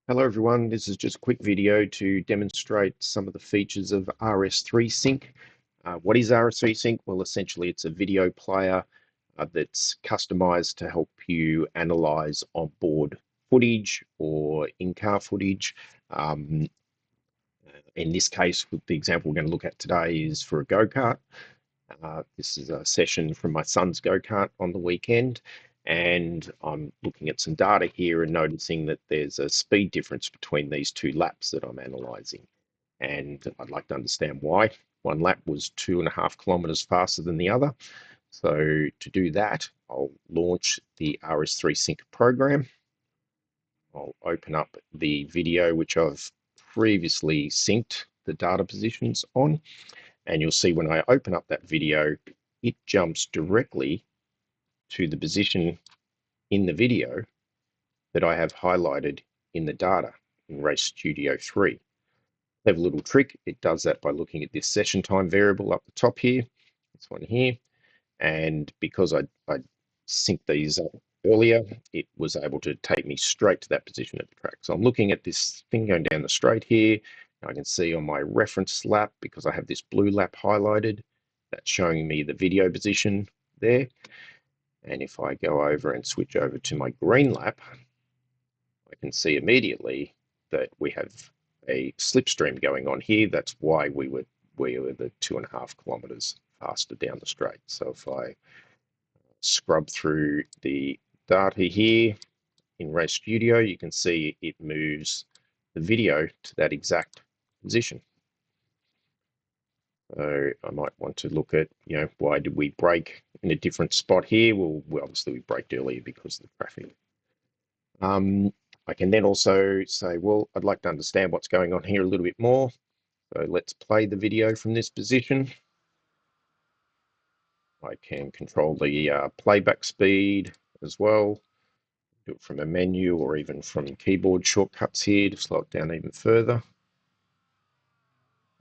Hello everyone, this is just a quick video to demonstrate some of the features of RS3 Sync. What is RS3 Sync? Well, essentially it's a video player that's customized to help you analyze onboard footage or in-car footage. Um, in this case, the example we're going to look at today is for a go-kart. This is a session from my son's go-kart on the weekend, and I'm looking at some data here and noticing that there's a speed difference between these two laps that I'm analyzing. And I'd like to understand why. One lap was 2.5 kilometers faster than the other. So to do that, I'll launch the RS3 Sync program. I'll open up the video which I've previously synced the data positions on. And you'll see when I open up that video, it jumps directly to the position in the video that I have highlighted in the data in Race Studio 3. Clever little trick, it does that by looking at this session time variable up the top here, this one here, and because I synced these up earlier, it was able to take me straight to that position at the track. So I'm looking at this thing going down the straight here. I can see on my reference lap, because I have this blue lap highlighted, that's showing me the video position there. And if I go over and switch over to my green lap, I can see immediately that we have a slipstream going on here. That's why we were the 2.5 kilometers faster down the straight. So if I scrub through the data here in Race Studio, you can see it moves the video to that exact position. So I might want to look at, why did we brake in a different spot here? Well, obviously we braked earlier because of the traffic. I can then also say, well, I'd like to understand what's going on here a little bit more. So let's play the video from this position. I can control the playback speed as well. Do it from a menu or even from keyboard shortcuts here to slow it down even further.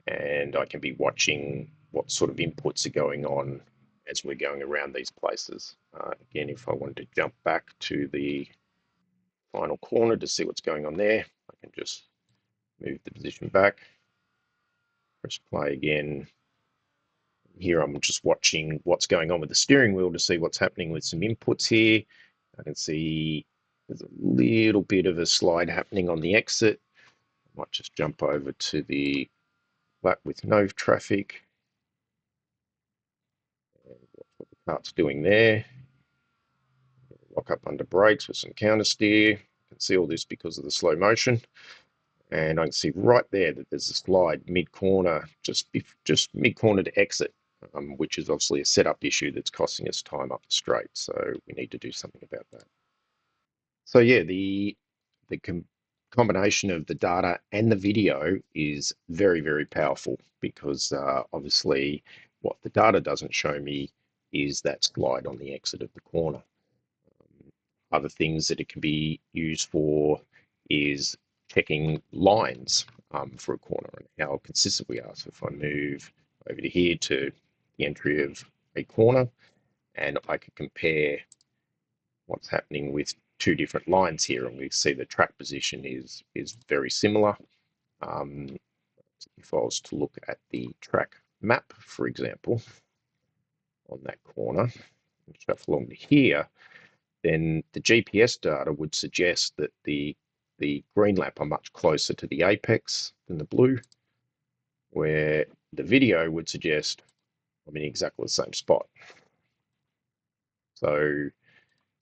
And I can be watching what sort of inputs are going on as we're going around these places. Again, if I wanted to jump back to the final corner to see what's going on there, I can just move the position back, press play again. Here I'm just watching what's going on with the steering wheel to see what's happening with some inputs here. I can see there's a little bit of a slide happening on the exit. I might just jump over to the lap with no traffic. And watch what the kart's doing there. Lock up under brakes with some counter steer. You can see all this because of the slow motion. And I can see right there that there's a slide mid-corner, just mid-corner to exit, which is obviously a setup issue that's costing us time up the straight. So we need to do something about that. So yeah, the combination of the data and the video is very, very powerful because obviously what the data doesn't show me is that slide on the exit of the corner. Other things that it can be used for is checking lines for a corner and how consistent we are. So if I move over to here to the entry of a corner, and I can compare what's happening with two different lines here, and we see the track position is very similar. If I was to look at the track map, for example, on that corner, and shuffle along to here, then the GPS data would suggest that the green lap are much closer to the apex than the blue, where the video would suggest I'm in exactly the same spot. So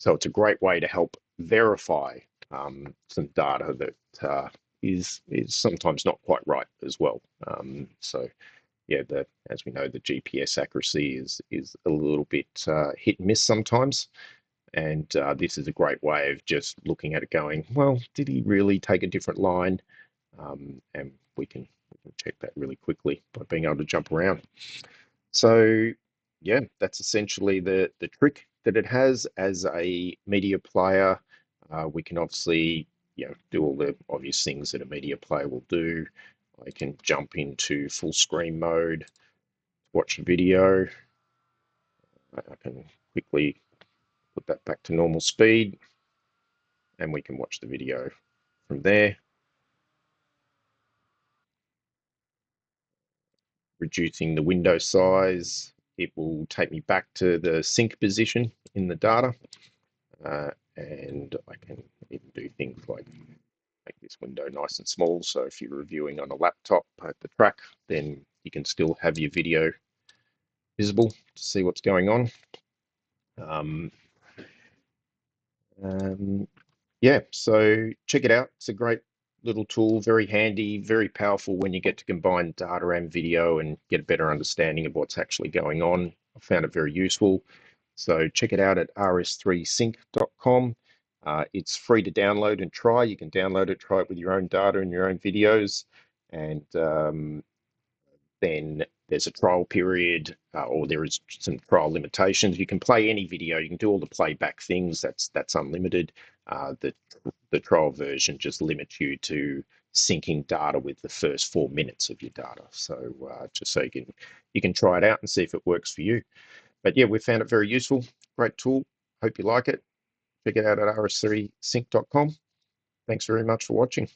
it's a great way to help verify some data that is sometimes not quite right as well. So yeah, as we know, the GPS accuracy is a little bit hit and miss sometimes. And this is a great way of just looking at it going, well, did he really take a different line? And we can check that really quickly by being able to jump around. So yeah, that's essentially the trick that it has as a media player. We can obviously do all the obvious things that a media player will do. I can jump into full screen mode, watch a video. I can quickly put that back to normal speed, and we can watch the video from there. reducing the window size. It will take me back to the sync position in the data. And I can even do things like make this window nice and small. So if you're reviewing on a laptop at the track, then you can still have your video visible to see what's going on. Yeah, so check it out. It's a great little tool, very handy, very powerful when you get to combine data and video and get a better understanding of what's actually going on. I found it very useful. So check it out at rs3sync.com. It's free to download and try. You can download it, try it with your own data and your own videos. And then there's a trial period, or there is some trial limitations. You can play any video. You can do all the playback things. That's unlimited. The trial version just limits you to syncing data with the first 4 minutes of your data. So just so you can try it out and see if it works for you. But yeah, we found it very useful. Great tool. Hope you like it. Check it out at rs3sync.com. Thanks very much for watching.